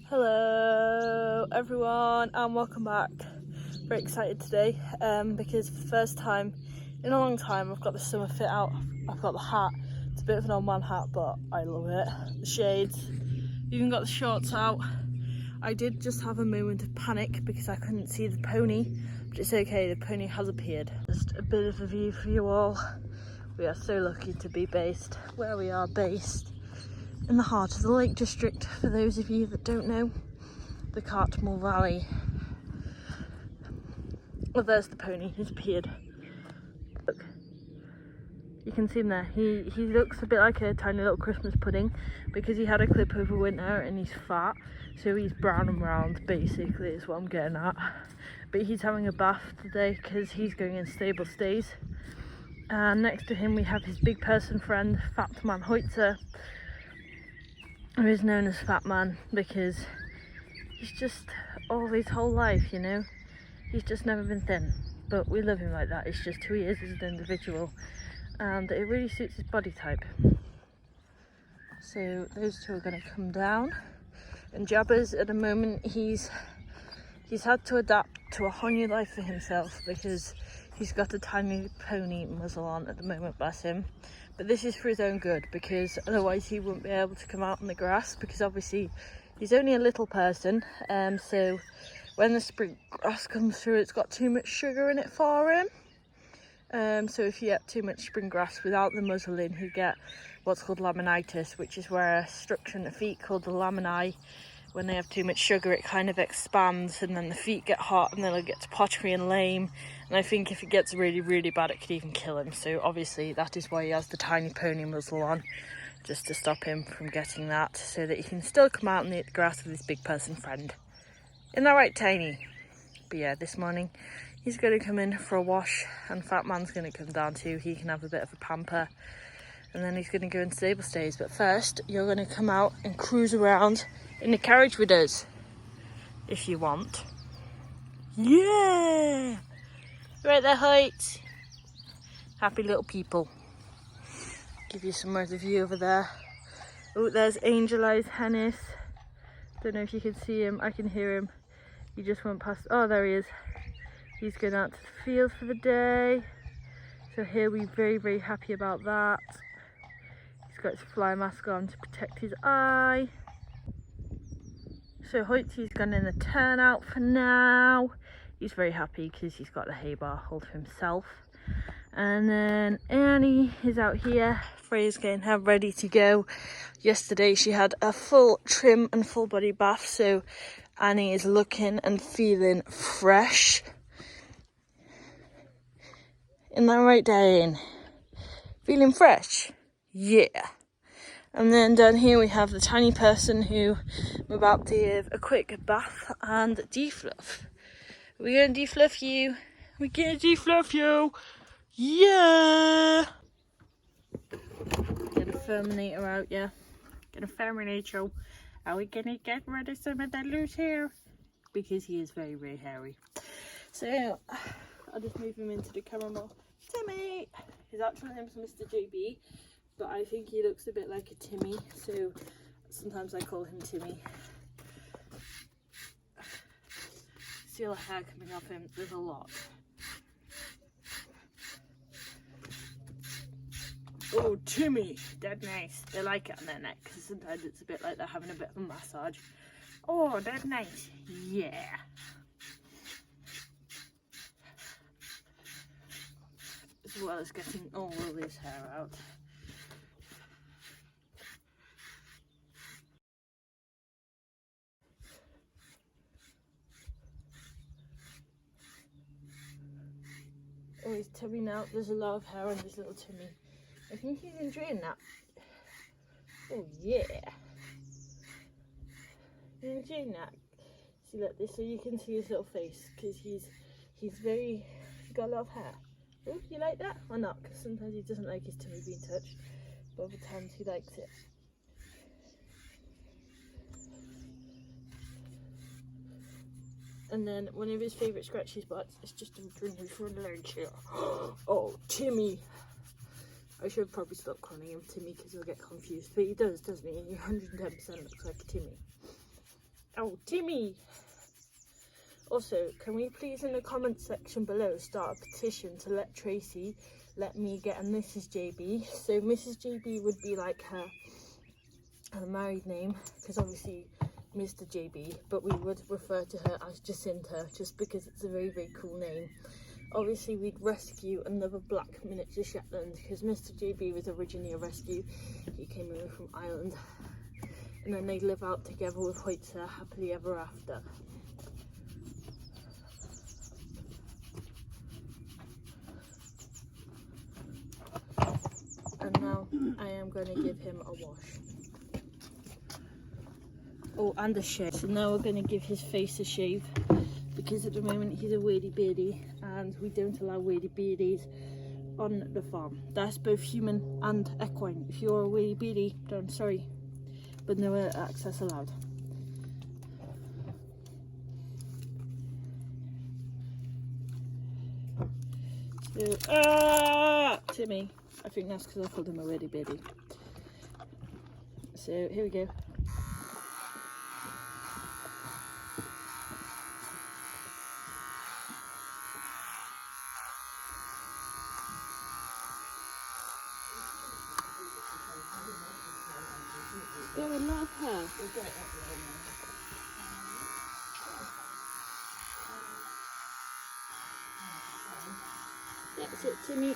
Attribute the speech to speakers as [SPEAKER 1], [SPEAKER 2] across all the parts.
[SPEAKER 1] Hello everyone and welcome back. Very excited today because for the first time in a long time I've got the summer fit out. I've got the hat. It's a bit of an old man hat, but I love it. The shades, even got the shorts out. I did just have a moment of panic because I couldn't see the pony, but it's okay, the pony has appeared. Just a bit of a view for you all. We are so lucky to be based where we are based, in the heart of the Lake District. For those of you that don't know, the Cartmel Valley. Well, there's the pony, he's appeared. Look, you can see him there. He looks a bit like a tiny little Christmas pudding because he had a clip over winter and he's fat, so he's brown and round basically is what I'm getting at. But he's having a bath today because he's going in stable stays. And next to him we have his big person friend, Fat Man Hoitzer, who is known as Fat Man because he's just all his whole life, you know, he's just never been thin, but we love him like that. It's just who he is as an individual, and it really suits his body type. So those two are going to come down, and Jabba's at the moment he's had to adapt to a whole new life for himself because he's got a tiny pony muzzle on at the moment, bless him. But this is for his own good because otherwise he wouldn't be able to come out on the grass because obviously he's only a little person. So when the spring grass comes through, it's got too much sugar in it for him. So if you get too much spring grass without the muzzle in, you get what's called laminitis, which is where a structure in the feet called the laminae, when they have too much sugar, it kind of expands and then the feet get hot and then it gets pottery and lame. And I think if it gets really, really bad, it could even kill him. So obviously that is why he has the tiny pony muzzle on, just to stop him from getting that, so that he can still come out and eat the grass with his big person friend. Isn't that right, Tiny? But yeah, this morning he's going to come in for a wash and Fat Man's going to come down too. He can have a bit of a pamper and then he's going to go in stable stays. But first you're going to come out and cruise around in the carriage with us if you want. Yeah, right there, Heights. Happy little people. Give you some more of the view over there. Oh, there's Angel Eyes Hennis. Don't know if you can see him. I can hear him. He just went past. Oh, there he is. He's going out to the field for the day, so he'll be very, very happy about that. He's got his fly mask on to protect his eye. So Hoitzy's gone in the turnout for now. He's very happy because he's got the hay bar hold for himself. And then Annie is out here. Freya's getting her ready to go. Yesterday she had a full trim and full body bath, so Annie is looking and feeling fresh. Isn't that right, Diane? Feeling fresh? Yeah. And then down here we have the tiny person who I'm about to give a quick bath and de-fluff. Are we going to de-fluff you? We're going to de-fluff you. Yeah. Get a Furminator out, yeah. Get a Furminator. Are we going to get rid of some of that loose hair? Because he is very, very hairy. So I'll just move him into the camera more. Timmy! His actual name's Mr JB, but I think he looks a bit like a Timmy, so sometimes I call him Timmy. See all the hair coming off him, there's a lot. Oh, Timmy, that's nice. They like it on their neck because sometimes it's a bit like they're having a bit of a massage. Oh, that's nice. Yeah. As well as getting all of his hair out. Oh, his tummy now. There's a lot of hair on his little tummy. I think he's enjoying that. Oh yeah. He's enjoying that. See, like this, so you can see his little face because he's got a lot of hair. Oh, you like that or not? Because sometimes he doesn't like his tummy being touched, but other times he likes it. And then one of his favourite scratchy spots is just in his front leg here. Oh, Timmy! I should probably stop calling him Timmy because he'll get confused. But he does, doesn't he? And he 110% looks like a Timmy. Oh, Timmy! Also, can we please in the comment section below start a petition to let Tracy let me get a Mrs JB? So Mrs JB would be like her married name, because obviously Mr JB, but we would refer to her as Jacinta just because it's a very, very cool name. Obviously we'd rescue another black miniature Shetland because Mr JB was originally a rescue. He came over from Ireland, and then they live out together with Hoytzer happily ever after. And now I am going to give him a wash. Oh, and a shave. So now we're going to give his face a shave, because at the moment he's a weirdy beardy and we don't allow weirdy beardies on the farm. That's both human and equine. If you're a weirdy beardy, then sorry, but no access allowed. So, Timmy. I think that's because I called him a weirdy beardy. So here we go. Oh, I love her. That's it, Timmy.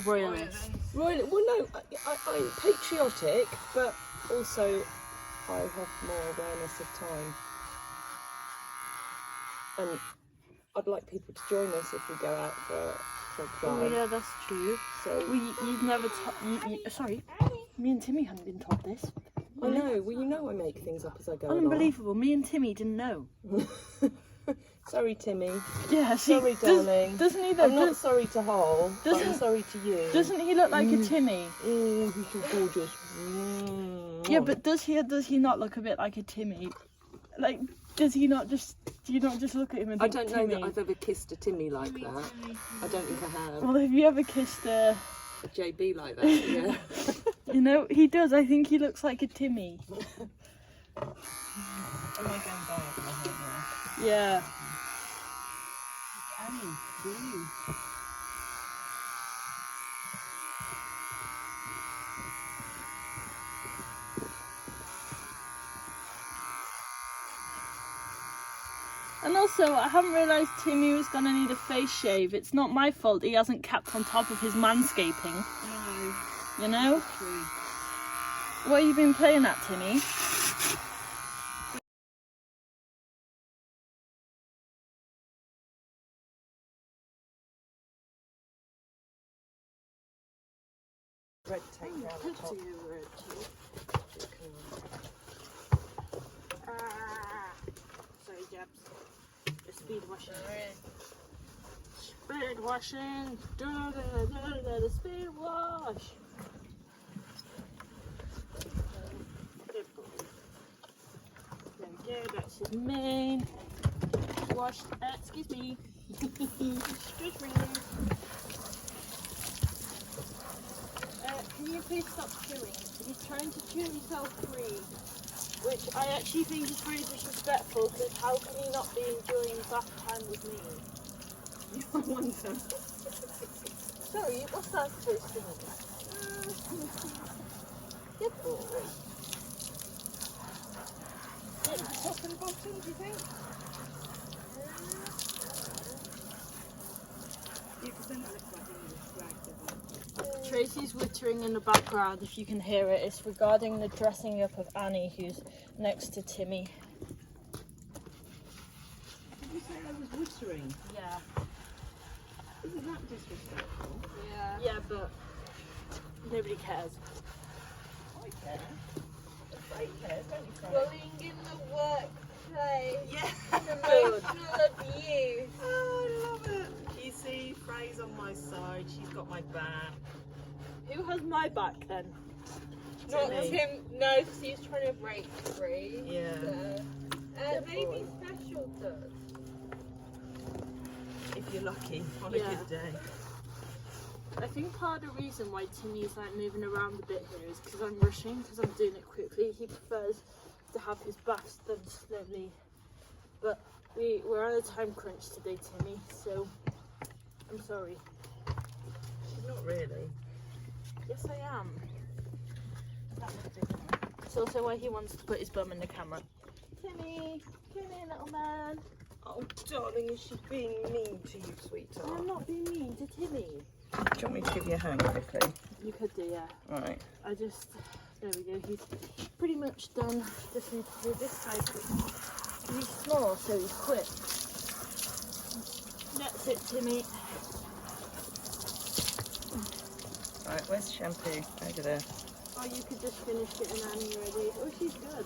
[SPEAKER 1] Royalist.
[SPEAKER 2] Well, no, I'm patriotic, but also I have more awareness of time. And I'd like people to join us if we go out for a drive.
[SPEAKER 1] Oh yeah, that's true.
[SPEAKER 2] So
[SPEAKER 1] You've never sorry, me and Timmy hadn't been told this.
[SPEAKER 2] I know. Well, you know I make things up as I go along.
[SPEAKER 1] Unbelievable. Me and Timmy didn't know.
[SPEAKER 2] Sorry, Timmy.
[SPEAKER 1] Yeah,
[SPEAKER 2] sorry, darling.
[SPEAKER 1] Doesn't he? Though,
[SPEAKER 2] I'm not sorry to Hole, but I'm sorry to you.
[SPEAKER 1] Doesn't he look like a Timmy?
[SPEAKER 2] Oh, he's so gorgeous.
[SPEAKER 1] Yeah, but does he or does he not look a bit like a Timmy? Like, does he not just? Do you not just look at him and think
[SPEAKER 2] I don't
[SPEAKER 1] Timmy?
[SPEAKER 2] know that I've ever kissed a Timmy like that. I don't think I have.
[SPEAKER 1] Well, have you ever kissed a
[SPEAKER 2] JB like that? Yeah.
[SPEAKER 1] You know, he does. I think he looks like a Timmy.
[SPEAKER 2] Am I going back?
[SPEAKER 1] Yeah.
[SPEAKER 2] Annie, blue.
[SPEAKER 1] And also, I haven't realised Timmy was going to need a face shave. It's not my fault he hasn't kept on top of his manscaping.
[SPEAKER 2] No.
[SPEAKER 1] You know?
[SPEAKER 2] True.
[SPEAKER 1] What have you been playing at, Timmy?
[SPEAKER 2] Red tape down the top.
[SPEAKER 1] Sorry, Jabs. The speed washing. Speed washing. The speed wash. There we go. That's his mane. Washed. Excuse me. Excuse me. Can you please stop chewing? He's trying to chew himself free, which I actually think is very disrespectful, because how can he not be enjoying bath time with me?
[SPEAKER 2] I wonder.
[SPEAKER 1] Sorry, what's that supposed to mean? Good boy.
[SPEAKER 2] Top and bottom, do you think? Yeah, because then it looks like a little drag, doesn't it?
[SPEAKER 1] Tracy's wittering in the background, if you can hear it. It's regarding the dressing up of Annie, who's next to Timmy.
[SPEAKER 2] Did you say I was wittering?
[SPEAKER 1] Yeah.
[SPEAKER 2] Isn't that disrespectful?
[SPEAKER 1] Yeah. Yeah, but nobody cares.
[SPEAKER 2] I care. I care, don't you, Craig?
[SPEAKER 3] Bullying in the workplace.
[SPEAKER 2] Yeah.
[SPEAKER 3] Emotional abuse.
[SPEAKER 2] back.
[SPEAKER 1] Who has my back then?
[SPEAKER 2] Not
[SPEAKER 1] Timmy.
[SPEAKER 2] him. No, because he's trying to break free.
[SPEAKER 1] Yeah.
[SPEAKER 2] Maybe Special does.
[SPEAKER 1] If you're lucky on
[SPEAKER 2] a
[SPEAKER 1] a
[SPEAKER 2] good
[SPEAKER 1] good day. I think part of the reason why Timmy's like moving around a bit here is because I'm rushing, because I'm doing it quickly. He prefers to have his bath done slowly. But we're on a time crunch today, Timmy, so I'm sorry.
[SPEAKER 2] Not really.
[SPEAKER 1] Yes, I am. It's also why he wants to put his bum in the camera. Timmy, come here, little man.
[SPEAKER 2] Oh, darling, is she being mean to you, sweetheart?
[SPEAKER 1] I'm not being mean to Timmy.
[SPEAKER 2] Do you want me to give you a hand quickly?
[SPEAKER 1] You could do, yeah.
[SPEAKER 2] Right.
[SPEAKER 1] I just, there we go. He's pretty much done. Just need to do this side quickly. He's small, so he's quick. That's it, Timmy.
[SPEAKER 2] Right, where's the shampoo? Over there.
[SPEAKER 1] Oh, you could just finish getting Annie ready. Oh, she's good.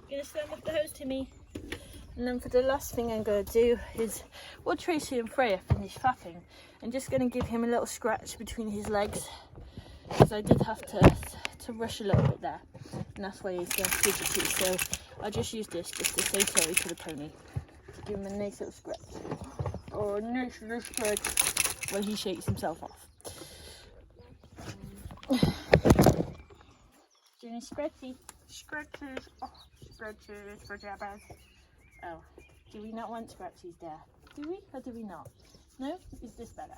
[SPEAKER 1] I'm gonna stand up the hose, Timmy. And then for the last thing I'm going to do is, while Tracy and Freya finish faffing, I'm just going to give him a little scratch between his legs, because I did have to rush a little bit there, and that's why he's fidgety. So I just use this just to say sorry to the pony, to give him a nice little scratch, or a nice little scratch while he shakes himself off. Doing scratchy scratches, oh, scratches for Jabbers. Oh, do we not want scratchies there? Do we or do we not? No? Is this better?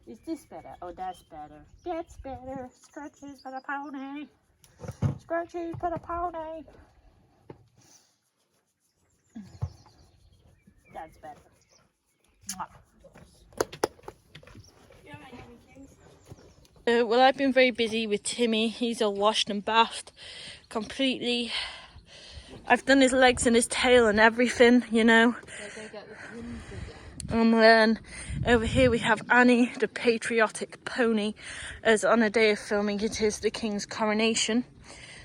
[SPEAKER 1] Is this better? Oh, that's better. That's better. Scratches for the pony. Scratchies for the pony. That's better. Mwah. Well, I've been very busy with Timmy. He's all washed and bathed completely. I've done his legs and his tail and everything, you know. And then over here we have Annie, the patriotic pony, as on a day of filming it is the King's coronation.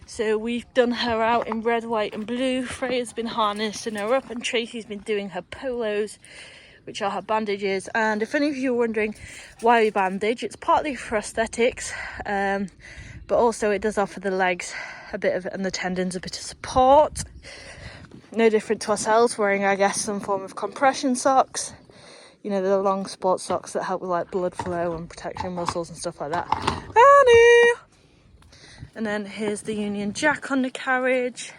[SPEAKER 1] So we've done her out in red, white and blue. Freya's been harnessing her up and Tracy's been doing her polos, which are her bandages. And if any of you are wondering why we bandage, it's partly for aesthetics, but also it does offer the legs a bit of, and the tendons a bit of support. No different to ourselves, wearing, I guess, some form of compression socks. You know, the long sports socks that help with like blood flow and protecting muscles and stuff like that. Annie! And then here's the Union Jack on the carriage.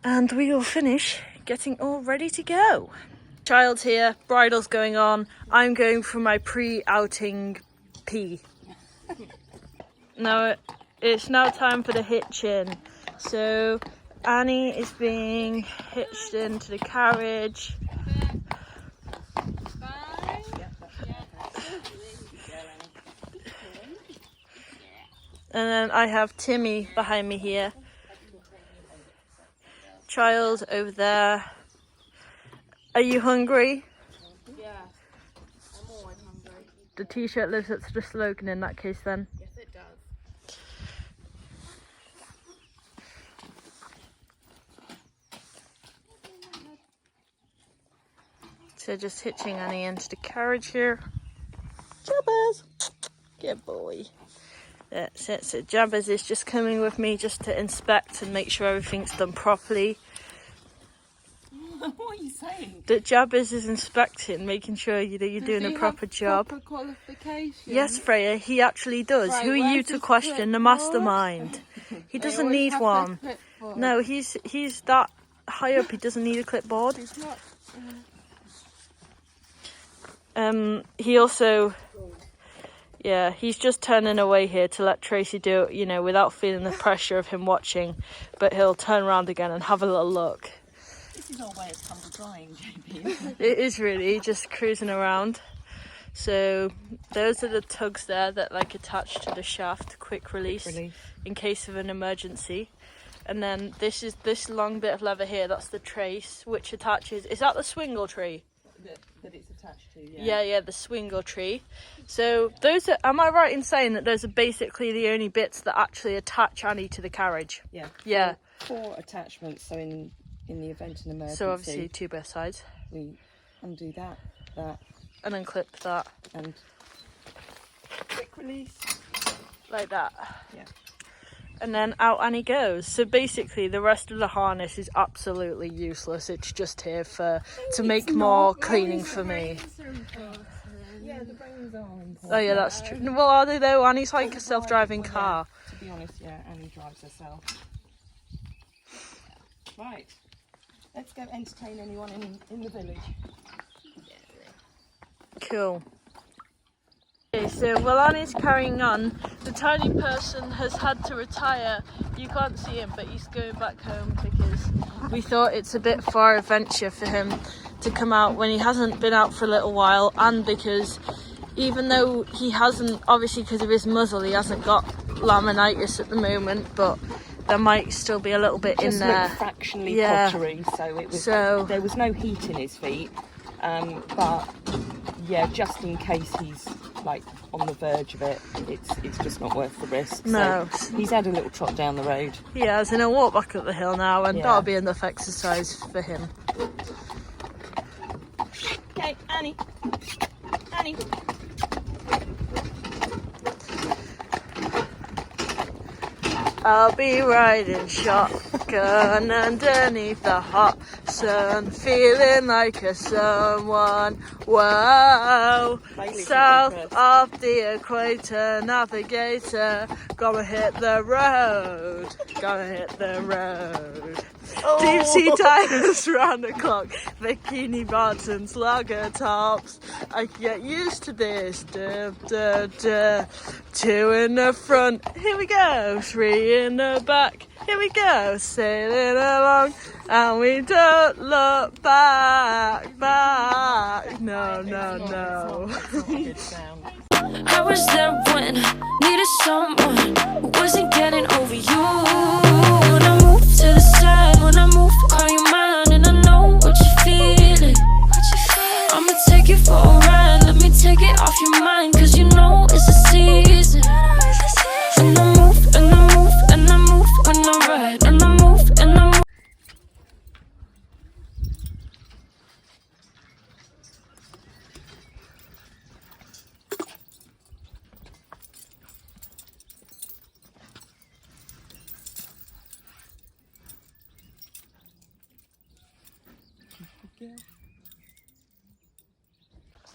[SPEAKER 1] And we will finish getting all ready to go. Child's here, bridle's going on. I'm going for my pre-outing pee. Now it's now time for the hitching. So Annie is being hitched into the carriage. And then I have Timmy behind me here. Child over there. Are you hungry?
[SPEAKER 2] Yeah, I'm always hungry.
[SPEAKER 1] The t-shirt lives up to the slogan in that case then.
[SPEAKER 2] Yes, it does.
[SPEAKER 1] So just hitching Annie into the carriage here. Jabbers! Good boy. That's it. So Jabbers is just coming with me just to inspect and make sure everything's done properly.
[SPEAKER 2] What are you saying?
[SPEAKER 1] That Jabbers is inspecting, making sure that you're doing a proper job.
[SPEAKER 2] Proper qualification?
[SPEAKER 1] Yes, Freya, he actually does.
[SPEAKER 2] Right,
[SPEAKER 1] who are you to question the mastermind? He doesn't need one. No, he's that high up. He doesn't need a clipboard.
[SPEAKER 2] It's not.
[SPEAKER 1] He also, yeah, he's just turning away here to let Tracy do it, you know, without feeling the pressure of him watching. But he'll turn around again and have a little look.
[SPEAKER 2] This is our way of tumble drying, JB.
[SPEAKER 1] It is really just cruising around. So those are the tugs there that like attach to the shaft, quick release in case of an emergency. And then this is this long bit of leather here, that's the trace, which attaches, is that the swingle tree?
[SPEAKER 2] That it's attached to,
[SPEAKER 1] Yeah, the swingle tree. So those are, am I right in saying that those are basically the only bits that actually attach Annie to the carriage?
[SPEAKER 2] Yeah. Four attachments, so in the event of an emergency.
[SPEAKER 1] So obviously 2 both sides.
[SPEAKER 2] We undo that,
[SPEAKER 1] and then clip that.
[SPEAKER 2] and quick release.
[SPEAKER 1] Like that.
[SPEAKER 2] Yeah.
[SPEAKER 1] And then out Annie goes. So basically the rest of the harness is absolutely useless. It's just here to make more cleaning for me.
[SPEAKER 2] Yeah, the reins are important.
[SPEAKER 1] Oh yeah, that's true. Well, are they though? Annie's like a self-driving car.
[SPEAKER 2] To be honest, yeah, Annie drives herself. Right, let's go entertain anyone in the village.
[SPEAKER 1] Cool. Okay, so while Annie's carrying on, the tiny person has had to retire. You can't see him, but he's going back home because we thought it's a bit far adventure for him to come out when he hasn't been out for a little while, and because even though he hasn't, obviously because of his muzzle, he hasn't got laminitis at the moment, but there might still be a little bit in there.
[SPEAKER 2] Just looked fractionally pottery, so there was no heat in his feet, but yeah, just in case he's like on the verge of it, it's just not worth the risk.
[SPEAKER 1] No.
[SPEAKER 2] So he's had a little trot down the road.
[SPEAKER 1] He has, and he'll walk back up the hill now, and that'll be enough exercise for him.
[SPEAKER 2] Okay, Annie.
[SPEAKER 1] I'll be riding shotgun underneath the hot sun, feeling like a someone. Whoa, south of the equator, navigator, gonna hit the road, Oh. Deep sea divers round the clock, bikini bottoms, lager tops. I can get used to this. Duh, duh, duh. 2 in the front, here we go. 3 in the back, here we go. Sailing along, and we don't look back. No.
[SPEAKER 3] I was there when I needed someone who wasn't getting over you. When I move to the side, when I move, call you mine, and I know what you're feeling. I'ma take you for a ride, let me take it off your mind, cause you know it's a season. And I move, and I move, and I move when I ride, and I move, and I move.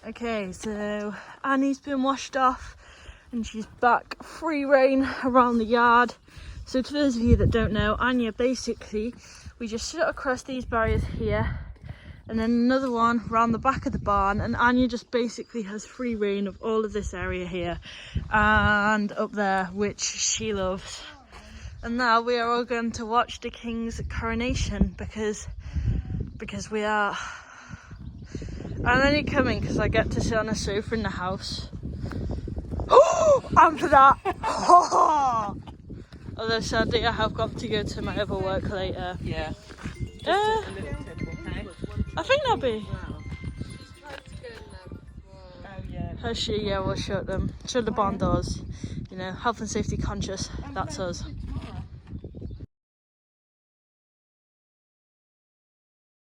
[SPEAKER 1] Okay, so Annie's been washed off and she's back free rein around the yard. So to those of you that don't know, Anja, basically we just sit across these barriers here and then another one around the back of the barn, and Anja just basically has free rein of all of this area here and up there, which she loves. And now we are all going to watch the king's coronation because we are. I'm only coming because I get to sit on a sofa in the house. Oh, I'm for that. Although sadly I have got to go to my other work later.
[SPEAKER 2] Yeah.
[SPEAKER 1] I think that'll be. Has she? Yeah, we'll shut them. Shut the barn doors. You know, health and safety conscious. That's us.